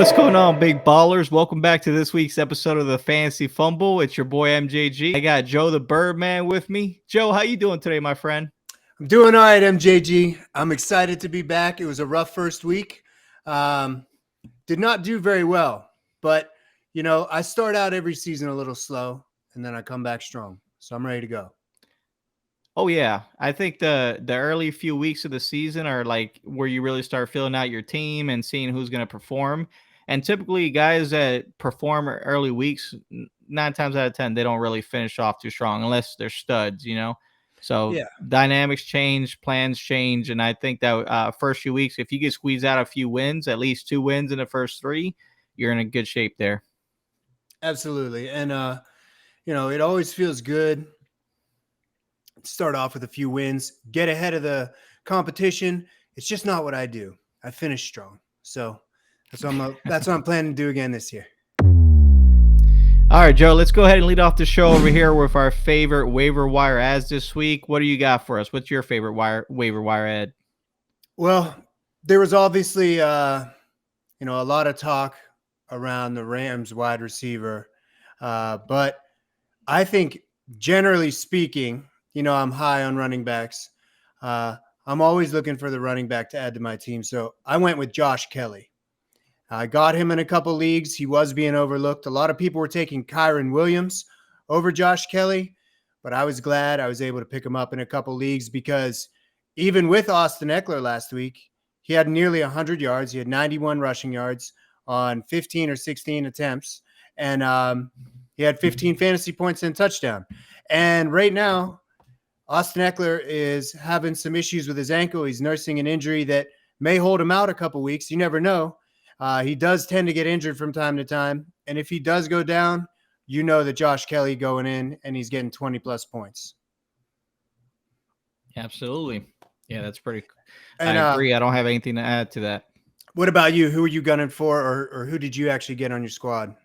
What's going on, big ballers? Welcome back to this week's episode of the Fantasy Fumble. It's your boy MJG. I got Joe the Birdman with me. Joe, how you doing today, my friend? I'm doing all right, MJG. I'm excited to be back. It was a rough first week. Did not do very well, but I start out every season a little slow, and then I come back strong. So I'm ready to go. Oh yeah, I think the early few weeks of the season are like where you really start filling out your team and seeing who's going to perform. And typically, guys that perform early weeks, 9 times out of 10, they don't really finish off too strong unless they're studs. So Yeah, dynamics change, plans change, and I think that first few weeks, if you get squeezed out a few wins, at least 2 wins in the first 3, you're in a good shape there. absolutely. And it always feels good to start off with a few wins, get ahead of the competition. It's just not what I do. I finish strong. So that's what I'm planning to do again this year. All right, Joe, let's go ahead and lead off the show over here with our favorite waiver wire ads this week. What do you got for us? What's your favorite waiver wire ad? Well, there was obviously, a lot of talk around the Rams wide receiver. But I think generally speaking, I'm high on running backs. I'm always looking for the running back to add to my team. So I went with Josh Kelly. I got him in a couple leagues. He was being overlooked. A lot of people were taking Kyron Williams over Josh Kelly, but I was glad I was able to pick him up in a couple leagues because even with Austin Eckler last week, he had nearly 100 yards. He had 91 rushing yards on 15 or 16 attempts, and he had 15 fantasy points and a touchdown. And right now, Austin Eckler is having some issues with his ankle. He's nursing an injury that may hold him out a couple weeks. You never know. He does tend to get injured from time to time. And if he does go down, you know that Josh Kelly going in and he's getting 20-plus points. Absolutely. Yeah, that's pretty And, I agree. I don't have anything to add to that. What about you? Who are you gunning for, or who did you actually get on your squad?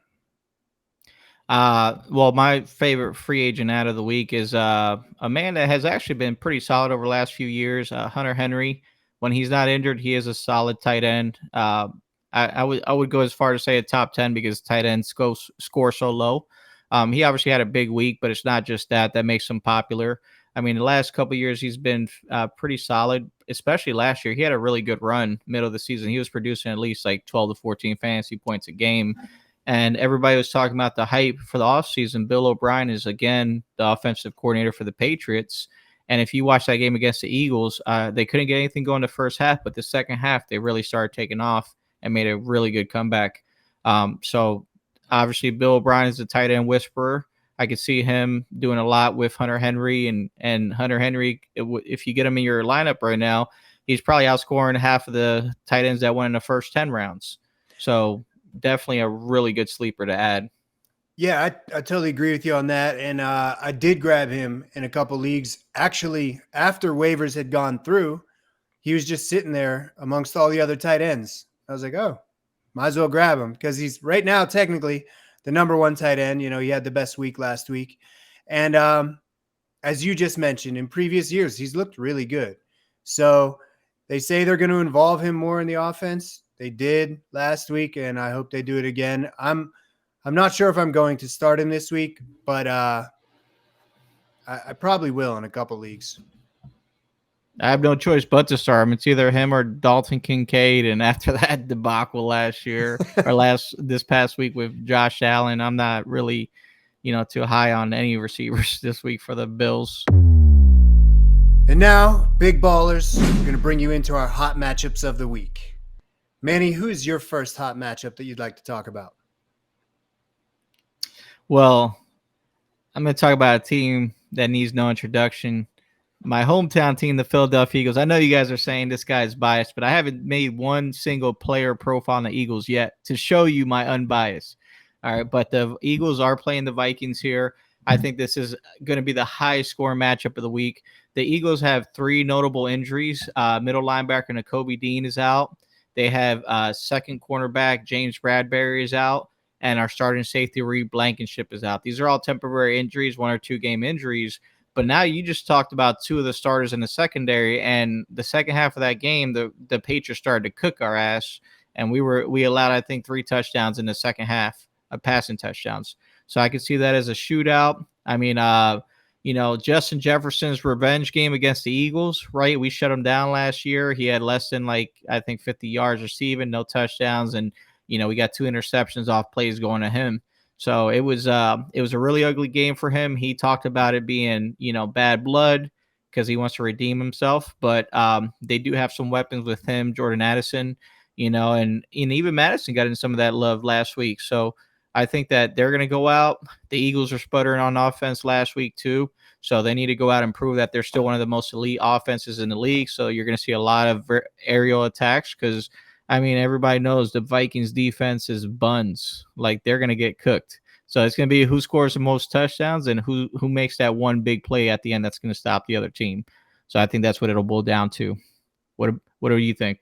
Well, my favorite free agent ad of the week is a man that has actually been pretty solid over the last few years, Hunter Henry. When he's not injured, he is a solid tight end. I would go as far to say a top 10 because tight ends score so low. He obviously had a big week, but it's not just that makes him popular. I mean, the last couple of years he's been pretty solid, especially last year. He had a really good run middle of the season. He was producing at least like 12 to 14 fantasy points a game. And everybody was talking about the hype for the offseason. Bill O'Brien is, again, the offensive coordinator for the Patriots. And if you watch that game against the Eagles, they couldn't get anything going the first half, but the second half they really started taking off and made a really good comeback. So obviously Bill O'Brien is a tight end whisperer. I could see him doing a lot with Hunter Henry, and Hunter Henry, if you get him in your lineup right now, he's probably outscoring half of the tight ends that went in the first 10 rounds. So definitely a really good sleeper to add. Yeah, I totally agree with you on that. And I did grab him in a couple leagues. Actually, after waivers had gone through, he was just sitting there amongst all the other tight ends. I was like, oh, might as well grab him because he's right now technically the number one tight end. He had the best week last week. And as you just mentioned, in previous years, he's looked really good. So they say they're going to involve him more in the offense. They did last week, and I hope they do it again. I'm not sure if I'm going to start him this week, but I probably will in a couple leagues. I have no choice but to start him. It's either him or Dalton Kincaid. And after that debacle last year or this past week with Josh Allen, I'm not really, too high on any receivers this week for the Bills. And now, big ballers, we're going to bring you into our hot matchups of the week. Manny, who's your first hot matchup that you'd like to talk about? Well, I'm going to talk about a team that needs no introduction. My hometown team, the Philadelphia Eagles. I know you guys are saying this guy is biased, but I haven't made one single player profile on the Eagles yet to show you my unbiased. All right, but the Eagles are playing the Vikings here. I think this is going to be the highest score matchup of the week. The Eagles have 3 notable injuries. Middle linebacker Nakobe Dean is out. They have second cornerback James Bradbury is out, and our starting safety Reed Blankenship is out. These are all temporary injuries, 1 or 2 game injuries. But now you just talked about 2 of the starters in the secondary, and the second half of that game, the Patriots started to cook our ass, and we allowed, I think, 3 touchdowns in the second half of passing touchdowns. So I could see that as a shootout. I mean, Justin Jefferson's revenge game against the Eagles, right? We shut him down last year. He had less than, like, I think 50 yards receiving, no touchdowns, and we got 2 interceptions off plays going to him. So it was a really ugly game for him. He talked about it being, bad blood because he wants to redeem himself. But they do have some weapons with him, Jordan Addison, and even Madison got in some of that love last week. So I think that they're going to go out. The Eagles are sputtering on offense last week too. So they need to go out and prove that they're still one of the most elite offenses in the league. So you're going to see a lot of aerial attacks because, everybody knows the Vikings defense is buns. Like, they're going to get cooked. So it's going to be who scores the most touchdowns and who makes that one big play at the end that's going to stop the other team. So I think that's what it'll boil down to. What do you think?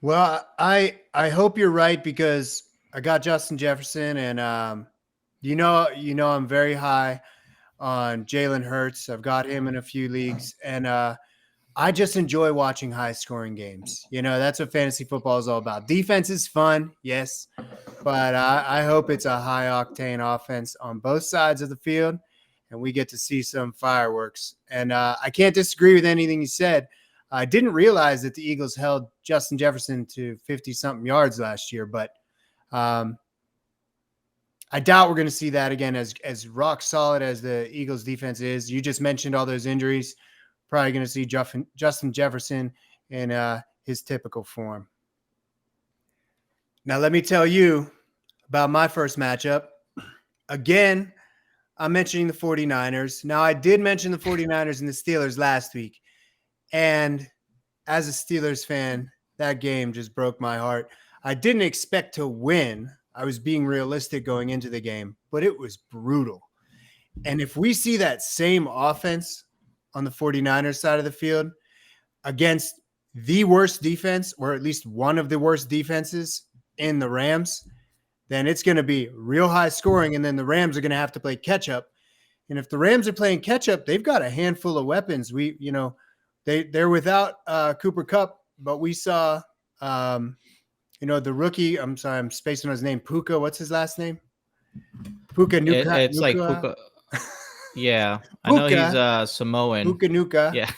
Well, I hope you're right because I got Justin Jefferson, and I'm very high on Jalen Hurts. I've got him in a few leagues, and I just enjoy watching high-scoring games. That's what fantasy football is all about. Defense is fun, yes, but I hope it's a high-octane offense on both sides of the field, and we get to see some fireworks. And I can't disagree with anything you said. I didn't realize that the Eagles held Justin Jefferson to 50-something yards last year, but I doubt we're going to see that again. As rock solid as the Eagles defense is, you just mentioned all those injuries. Probably going to see Justin Jefferson in his typical form. Now, let me tell you about my first matchup. Again, I'm mentioning the 49ers. Now, I did mention the 49ers and the Steelers last week. And as a Steelers fan, that game just broke my heart. I didn't expect to win. I was being realistic going into the game, but it was brutal. And if we see that same offense on the 49ers side of the field against the worst defense, or at least one of the worst defenses in the Rams, then it's going to be real high scoring. And then the Rams are going to have to play catch up. And if the Rams are playing catch up, they've got a handful of weapons. They're without Cooper Kupp, but we saw, the rookie. I'm sorry, I'm spacing on his name. Puka. What's his last name? Puka Nuka. It's like Puka. Yeah, Puka, I know he's Samoan. Puka Nuka. Yeah,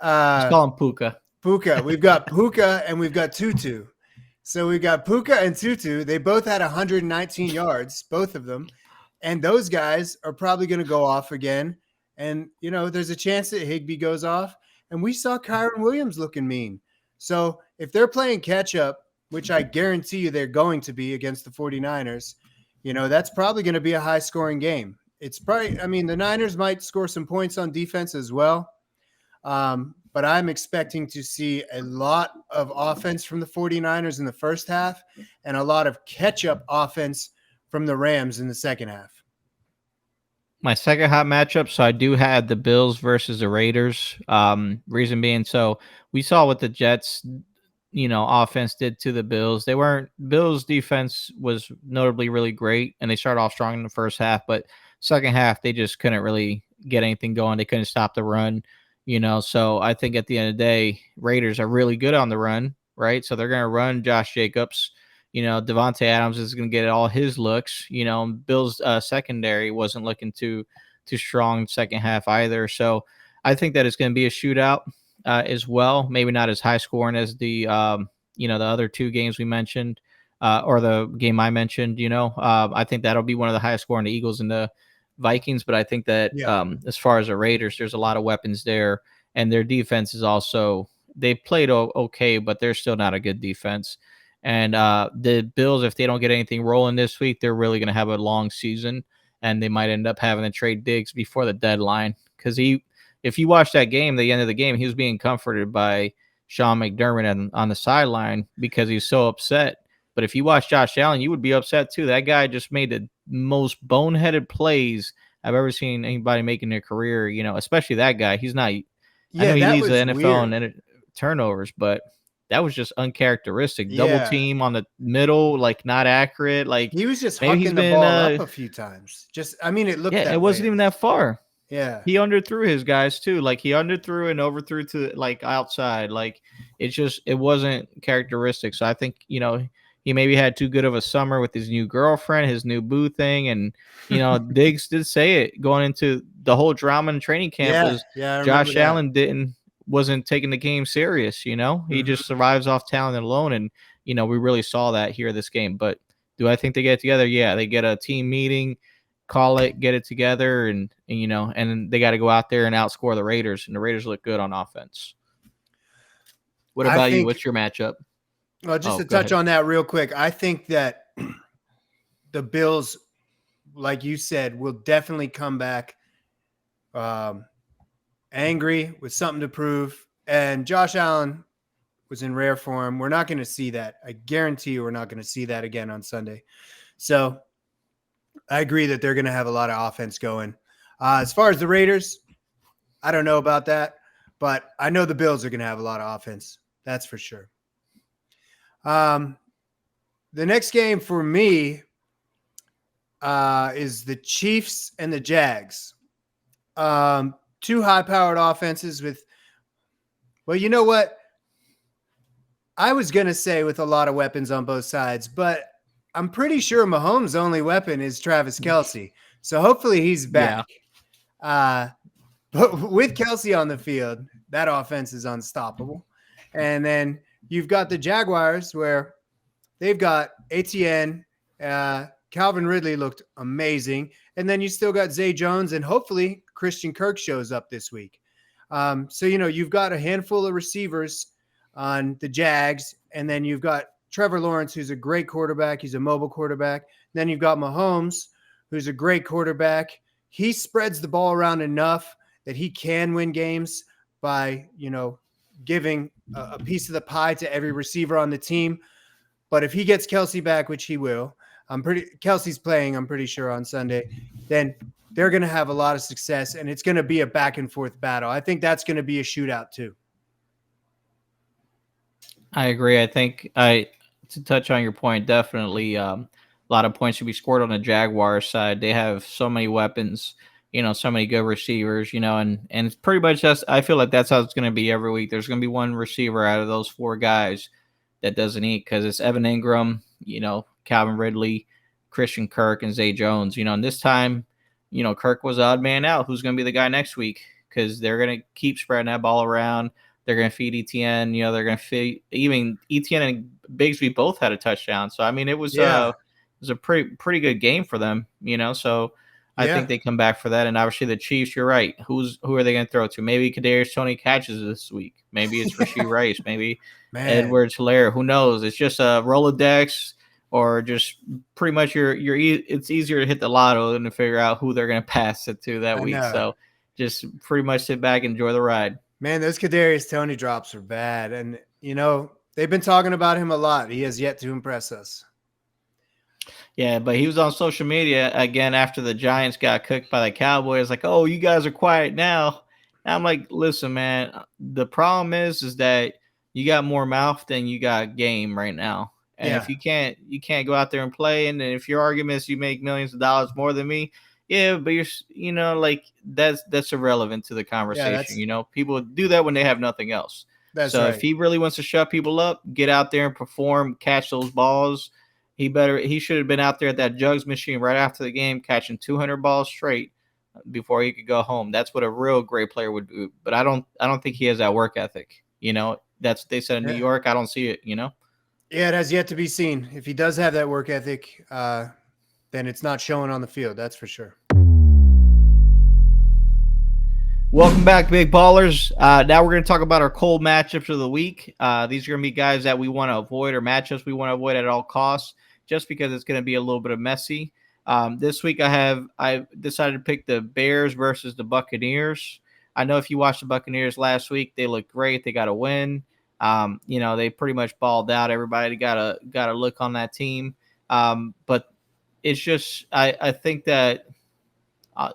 let's call him Puka. Puka. We've got Puka and we've got Tutu. So we've got Puka and Tutu. They both had 119 yards, both of them. And those guys are probably going to go off again. And, there's a chance that Higbee goes off. And we saw Kyron Williams looking mean. So if they're playing catch up, which I guarantee you they're going to be against the 49ers, that's probably going to be a high scoring game. It's probably, the Niners might score some points on defense as well. But I'm expecting to see a lot of offense from the 49ers in the first half and a lot of catch-up offense from the Rams in the second half. My second hot matchup, so I do have the Bills versus the Raiders. Reason being, so we saw what the Jets, offense did to the Bills. Bills defense was notably really great, and they started off strong in the first half, but second half, they just couldn't really get anything going. They couldn't stop the run, so I think at the end of the day, Raiders are really good on the run, right? So they're going to run Josh Jacobs. Devontae Adams is going to get all his looks. Bills secondary wasn't looking too strong second half either. So I think that it's going to be a shootout as well. Maybe not as high scoring as the the other two games we mentioned or the game I mentioned. I think that'll be one of the highest scoring, the Eagles and the Vikings. But I think that as far as the Raiders, there's a lot of weapons there, and their defense is also, they played okay, but they're still not a good defense. And the Bills, if they don't get anything rolling this week, they're really going to have a long season, and they might end up having to trade Diggs before the deadline. Because if you watch that game, the end of the game, he was being comforted by Sean McDermott on the sideline because he's so upset. But if you watch Josh Allen, you would be upset too. That guy just made the most boneheaded plays I've ever seen anybody make in their career, especially that guy. He's not, I know he leads the NFL in turnovers, but that was just uncharacteristic. Double team on the middle, like not accurate. Like he was just hucking the ball up a few times. It looked it wasn't even that far. Yeah. he underthrew his guys too. Like he underthrew and overthrew to like outside. Like it wasn't characteristic. So I think he maybe had too good of a summer with his new girlfriend, his new boo thing, and Diggs did say it going into the whole drama in training camp Yeah. was Yeah. I remember Josh that. Allen wasn't taking the game serious. He Mhm. just survives off talent alone, and we really saw that here this game. But do I think they get together? Yeah, they get a team meeting, call it, get it together, and they got to go out there and outscore the Raiders. And the Raiders look good on offense. What I about you? think, What's your matchup? well, just Oh, to go touch ahead. on that real quick, I think that the Bills, like you said, will definitely come back um, angry with something to prove. And Josh Allen was in rare form. We're not going to see that. I guarantee you we're not going to see that again on Sunday. So I agree that they're going to have a lot of offense going. As far as the Raiders, I don't know about that, but I know the Bills are going to have a lot of offense. That's for sure. The next game for me is the Chiefs and the Jags. Two high-powered offenses with, well, you know what? I was going to say with a lot of weapons on both sides, but I'm pretty sure Mahomes' only weapon is Travis Kelce. So hopefully he's Yeah. back. But with Kelce on the field, that offense is unstoppable. And then you've got the Jaguars where they've got ATN. Calvin Ridley looked amazing. And then you still got Zay Jones, and hopefully Christian Kirk shows up this week. So, you've got a handful of receivers on the Jags, and then you've got Trevor Lawrence, who's a great quarterback. He's a mobile quarterback. Then you've got Mahomes, who's a great quarterback. He spreads the ball around enough that he can win games by, giving a piece of the pie to every receiver on the team. But if he gets Kelce back, which he will, Kelsey's playing, I'm pretty sure, on Sunday, then they're going to have a lot of success, and it's going to be a back and forth battle. I think that's going to be a shootout too. I agree. I think to touch on your point, definitely a lot of points should be scored on the Jaguars side. They have so many weapons, so many good receivers, and it's pretty much just I feel like that's how it's going to be every week. There's going to be one receiver out of those four guys that doesn't eat because it's Evan Ingram, Calvin Ridley, Christian Kirk, and Zay Jones. And this time, Kirk was odd man out. Who's going to be the guy next week? Because they're going to keep spreading that ball around. They're going to feed ETN. They're going to feed even ETN and Bigsby both had a touchdown. So I mean, it was Yeah. it was a pretty good game for them. So I think Yeah. they come back for that. And obviously the Chiefs, you're right. Who are they going to throw to? Maybe Kadarius Toney catches this week. Maybe it's Rashee Rice. Maybe Man. Edwards-Helaire. Who knows? It's just a Rolodex, or just pretty much it's easier to hit the lotto than to figure out who they're going to pass it to that I week. know. So just pretty much sit back, enjoy the ride. Man, those Kadarius Toney drops are bad. And, they've been talking about him a lot. He has yet to impress us. Yeah, but he was on social media again after the Giants got cooked by the Cowboys. Like, oh, you guys are quiet now. And I'm like, listen, man. The problem is that you got more mouth than you got game right now. And if Yeah. you can't go out there and play. And if your argument is you make millions of dollars more than me, yeah, but like that's irrelevant to the Yeah, conversation. People do that when they have nothing else. that's So if right. he really wants to shut people up, get out there and perform, catch those balls. He should have been out there at that jugs machine right after the game, catching 200 balls straight before he could go home. That's what a real great player would do. But I don't think he has that work ethic. That's what they said in New Yeah. York. I don't see it. Yeah, it has yet to be seen. If he does have that work ethic, then it's not showing on the field. That's for sure. Welcome back, big ballers. Now we're going to talk about our cold matchups of the week. These are going to be guys that we want to avoid, or matchups we want to avoid at all costs, just because it's going to be a little bit of messy. This week I decided to pick the Bears versus the Buccaneers. I know if you watched the Buccaneers last week, they looked great. They got a win. They pretty much balled out. Everybody got a look on that team. But it's just I think that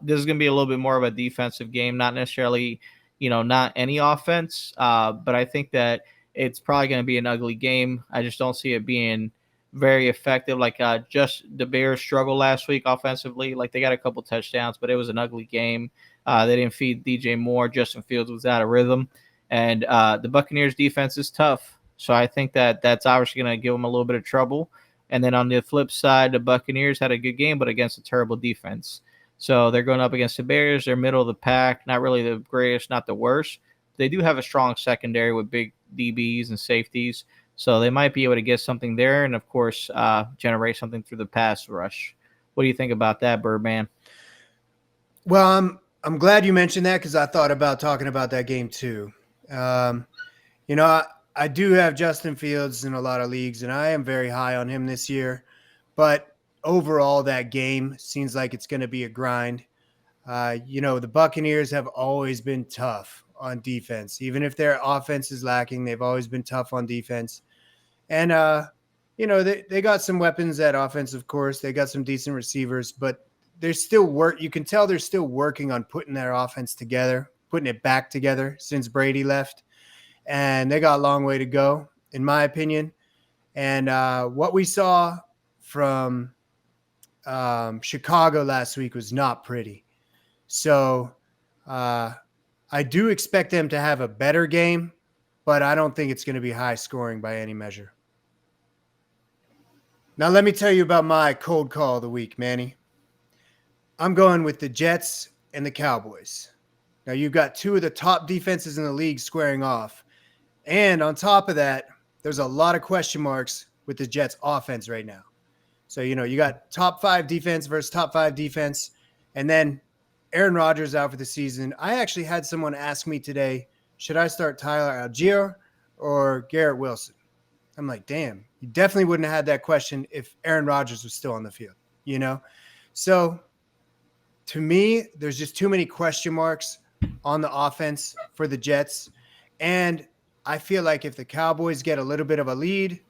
this is going to be a little bit more of a defensive game, not necessarily, not any offense. But I think that it's probably going to be an ugly game. I just don't see it being very effective. Like just the Bears struggled last week offensively. Like they got a couple touchdowns, but it was an ugly game. They didn't feed DJ Moore. Justin Fields was out of rhythm, and the Buccaneers defense is tough. So I think that that's obviously going to give them a little bit of trouble. And then on the flip side, the Buccaneers had a good game, but against a terrible defense. So they're going up against the Bears. They're middle of the pack, not really the greatest, not the worst. They do have a strong secondary with big DBs and safeties, so they might be able to get something there, and of course, generate something through the pass rush. What do you think about that, Birdman? Well, I'm glad you mentioned that because I thought about talking about that game too. Um, I do have Justin Fields in a lot of leagues, and I am very high on him this year. But overall, that game seems like it's going to be a grind. The Buccaneers have always been tough on defense. Even if their offense is lacking, they've always been tough on defense. And, they got some weapons at offense, of course. They got some decent receivers, but there's still work. You can tell they're still working on putting their offense together, putting it back together since Brady left. And they got a long way to go, in my opinion. And what we saw from Chicago last week was not pretty. So I do expect them to have a better game, but I don't think it's going to be high scoring by any measure. Now, let me tell you about my cold call of the week, Manny. I'm going with the Jets and the Cowboys. Now, you've got two of the top defenses in the league squaring off. And on top of that, there's a lot of question marks with the Jets offense right now. So, you got top 5 defense versus top 5 defense. And then Aaron Rodgers out for the season. I actually had someone ask me today, should I start Tyler Algier or Garrett Wilson? I'm like, damn, you definitely wouldn't have had that question if Aaron Rodgers was still on the field, So to me, there's just too many question marks on the offense for the Jets. And I feel like if the Cowboys get a little bit of a lead,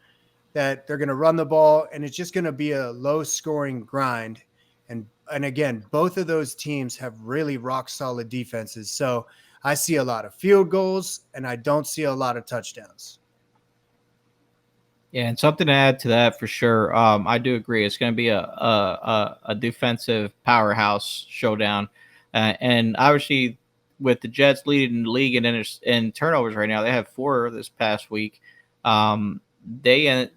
that they're going to run the ball, and it's just going to be a low-scoring grind. And again, both of those teams have really rock-solid defenses. So I see a lot of field goals, and I don't see a lot of touchdowns. Yeah, and something to add to that for sure. I do agree. It's going to be a defensive powerhouse showdown, and obviously with the Jets leading the league in turnovers right now, they have 4 this past week. They're going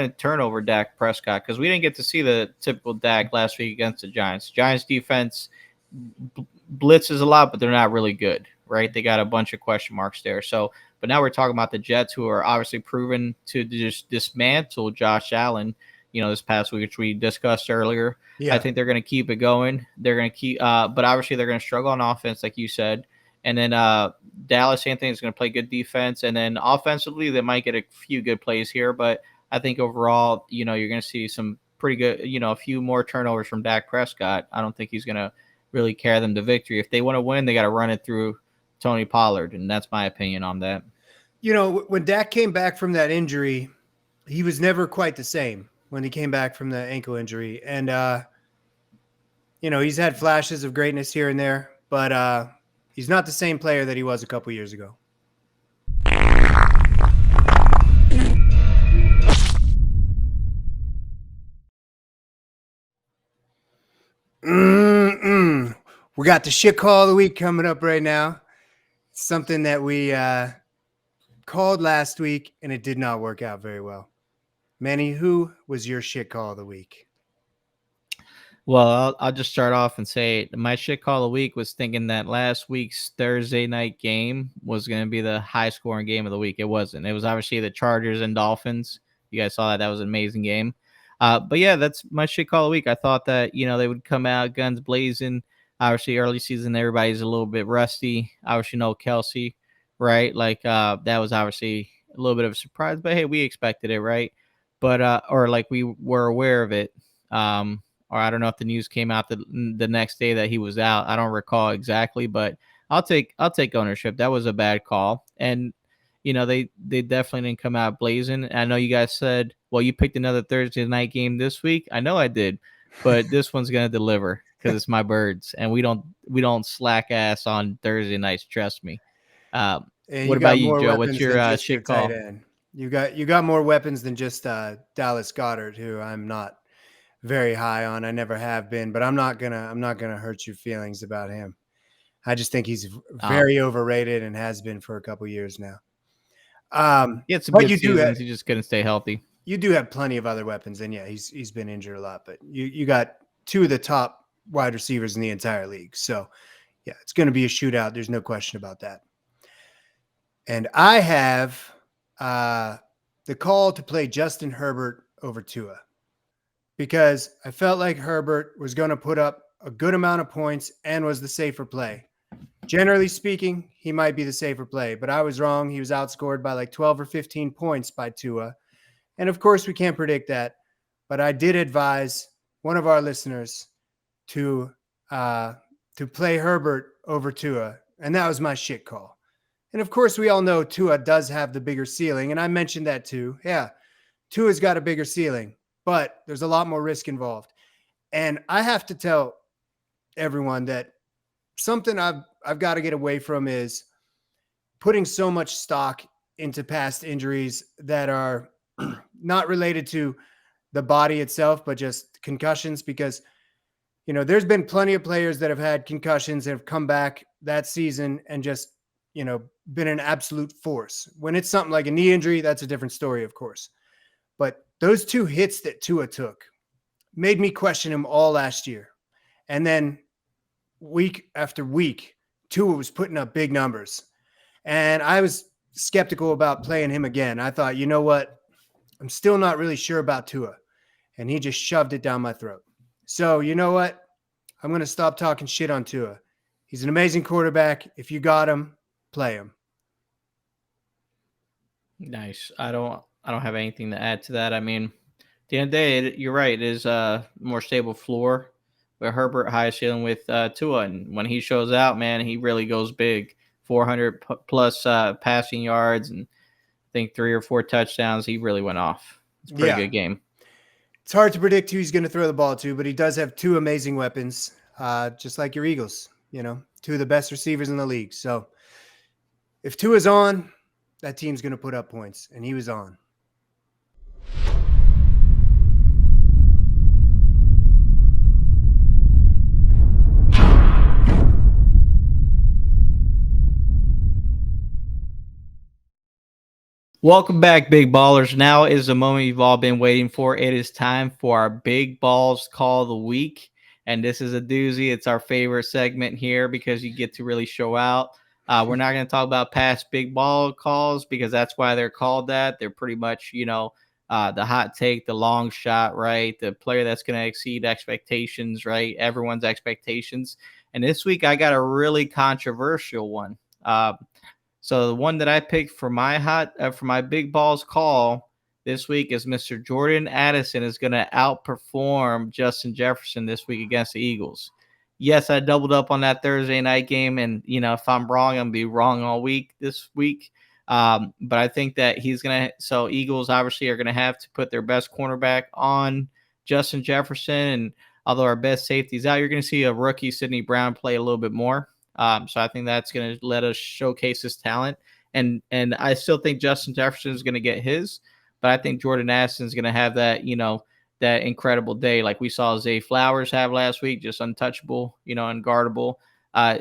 to turn over Dak Prescott because we didn't get to see the typical Dak last week against the Giants. Giants defense blitzes a lot, but they're not really good, right? They got a bunch of question marks there. So, but now we're talking about the Jets, who are obviously proven to just dismantle Josh Allen. This past week, which we discussed earlier. Yeah. I think they're going to keep it going. They're going to keep, but obviously they're going to struggle on offense, like you said. And then Dallas, same thing, is going to play good defense. And then offensively, they might get a few good plays here. But I think overall, you're going to see some pretty good, a few more turnovers from Dak Prescott. I don't think he's going to really carry them to victory. If they want to win, they got to run it through Tony Pollard. And that's my opinion on that. When Dak came back from that injury, he was never quite the same when he came back from the ankle injury. And, he's had flashes of greatness here and there. But he's not the same player that he was a couple years ago. We got the shit call of the week coming up right now. It's something that we called last week, and it did not work out very well. Manny, who was your shit call of the week? Well, I'll just start off and say my shit call of the week was thinking that last week's Thursday night game was going to be the high scoring game of the week. It wasn't. It was obviously the Chargers and Dolphins. You guys saw that. That was an amazing game. But yeah, that's my shit call of the week. I thought that, they would come out guns blazing. Obviously, early season, everybody's a little bit rusty. Obviously, no Kelsey, right? Like that was obviously a little bit of a surprise. But hey, we expected it, right? But or like we were aware of it. Or I don't know if the news came out the next day that he was out. I don't recall exactly, but I'll take ownership. That was a bad call, and they definitely didn't come out blazing. I know you guys said, well, you picked another Thursday night game this week. I know I did, but this one's gonna deliver because it's my Birds, and we don't slack ass on Thursday nights. Trust me. What about you, Joe? What's your shit call? You got more weapons than just Dallas Goedert, who I'm not very high on. I never have been, but I'm not gonna hurt your feelings about him. I just think he's very overrated and has been for a couple years now. He had some But good seasons. He just couldn't stay healthy. You do have plenty of other weapons, and yeah, he's been injured a lot. But you got two of the top wide receivers in the entire league, so yeah, it's going to be a shootout. There's no question about that. And I have the call to play Justin Herbert over Tua because I felt like Herbert was going to put up a good amount of points and was the safer play. Generally speaking, he might be the safer play, but I was wrong. He was outscored by like 12 or 15 points by Tua. And of course, we can't predict that, but I did advise one of our listeners to play Herbert over Tua, and that was my shit call. And of course, we all know Tua does have the bigger ceiling, and I mentioned that too. Yeah, Tua's got a bigger ceiling, but there's a lot more risk involved. And I have to tell everyone that something I've got to get away from is putting so much stock into past injuries that are not related to the body itself, but just concussions, because, you know, there's been plenty of players that have had concussions and have come back that season and just, you know, been an absolute force. When it's something like a knee injury, that's a different story, of course. But those two hits that Tua took made me question him all last year. And then week after week, Tua was putting up big numbers. And I was skeptical about playing him again. I thought, you know what? I'm still not really sure about Tua. And he just shoved it down my throat. So, you know what? I'm going to stop talking shit on Tua. He's an amazing quarterback. If you got him, play him. Nice. I don't have anything to add to that. I mean, at the end of the day, you're right. It is a more stable floor. But Herbert highest ceiling with Tua, and when he shows out, man, he really goes big. 400 plus passing yards, and I think 3 or 4 touchdowns. He really went off. It's a pretty good game. It's hard to predict who he's going to throw the ball to, but he does have 2 amazing weapons, just like your Eagles. You know, 2 of the best receivers in the league. So if Tua's on, that team's going to put up points, and he was on. Welcome back, big ballers. Now is the moment you've all been waiting for. It is time for our big balls call of the week. And this is a doozy. It's our favorite segment here because you get to really show out. We're not going to talk about past big ball calls because that's why they're called that. They're pretty much, you know, the hot take, the long shot, right? The player that's going to exceed expectations, right? Everyone's expectations. And this week I got a really controversial one. So the one that I picked for my big balls call this week is Mr. Jordan Addison is going to outperform Justin Jefferson this week against the Eagles. Yes, I doubled up on that Thursday night game, and you know if I'm wrong, I'm gonna be wrong all week this week. But I think that he's gonna. So Eagles obviously are gonna have to put their best cornerback on Justin Jefferson, and although our best safety's out, you're gonna see a rookie Sidney Brown play a little bit more. So I think that's going to let us showcase his talent. And I still think Justin Jefferson is going to get his, but I think Jordan Addison is going to have that, you know, that incredible day like we saw Zay Flowers have last week, just untouchable, you know, unguardable.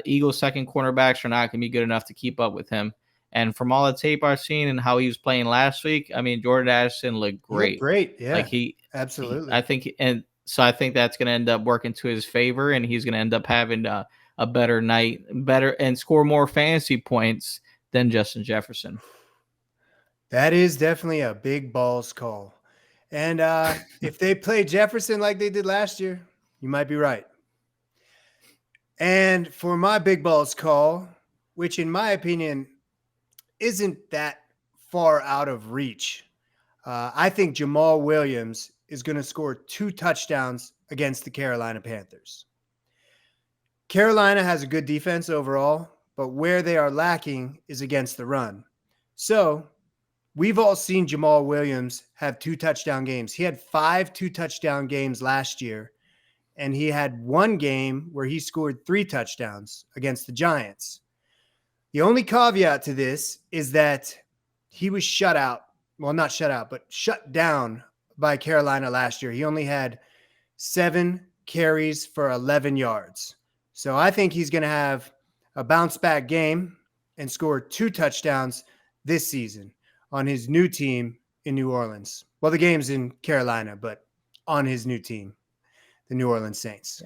Eagles second cornerbacks are not going to be good enough to keep up with him. And from all the tape I've seen and how he was playing last week, I mean, Jordan Addison looked great. Great, yeah. Like absolutely. I think that's going to end up working to his favor, and he's going to end up having a better night, and score more fantasy points than Justin Jefferson. That is definitely a big balls call. And if they play Jefferson like they did last year, you might be right. And for my big balls call, which in my opinion isn't that far out of reach, I think Jamal Williams is going to score 2 touchdowns against the Carolina Panthers. Carolina has a good defense overall, but where they are lacking is against the run. So we've all seen Jamal Williams have 2 touchdown games. He had 5 2-touchdown games last year, and he had 1 game where he scored 3 touchdowns against the Giants. The only caveat to this is that he was shut out. Well, not shut out, but shut down by Carolina last year. He only had 7 carries for 11 yards. So I think he's going to have a bounce back game and score 2 touchdowns this season on his new team in New Orleans. Well, the game's in Carolina, but on his new team, the New Orleans Saints.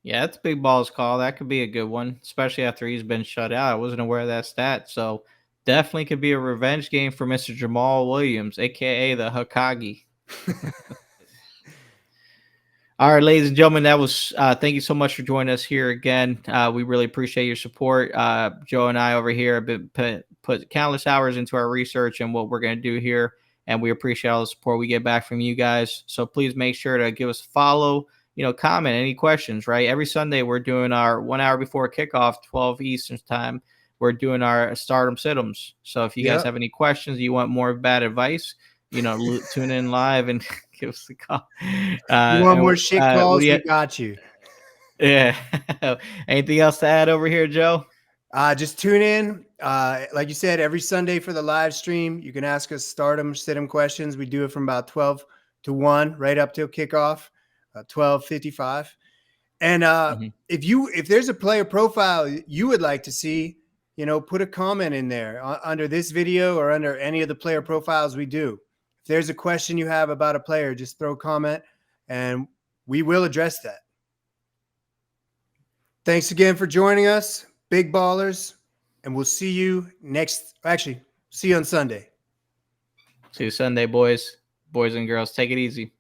Yeah, that's a big balls call. That could be a good one, especially after he's been shut out. I wasn't aware of that stat. So definitely could be a revenge game for Mr. Jamal Williams, aka the Hokage. All right, ladies and gentlemen, that was thank you so much for joining us here again. We really appreciate your support. Joe and I over here have been put countless hours into our research and what we're going to do here, and we appreciate all the support we get back from you guys. So please make sure to give us a follow, comment, any questions, right? Every Sunday we're doing our 1 hour before kickoff, 12 Eastern time. We're doing our stardom sit-ems. So if you guys have any questions, you want more bad advice, tune in live and give us a call. You want more shit calls? We got you. Yeah. Anything else to add over here, Joe? Just tune in. Like you said, every Sunday for the live stream, you can ask us stardom, sit-em questions. We do it from about 12 to 1, right up till kickoff, 12:55. And if there's a player profile you would like to see, put a comment in there under this video or under any of the player profiles we do. If there's a question you have about a player, just throw a comment and we will address that. Thanks again for joining us, Big Ballers, and we'll see you see you on Sunday. See you Sunday, boys and girls. Take it easy.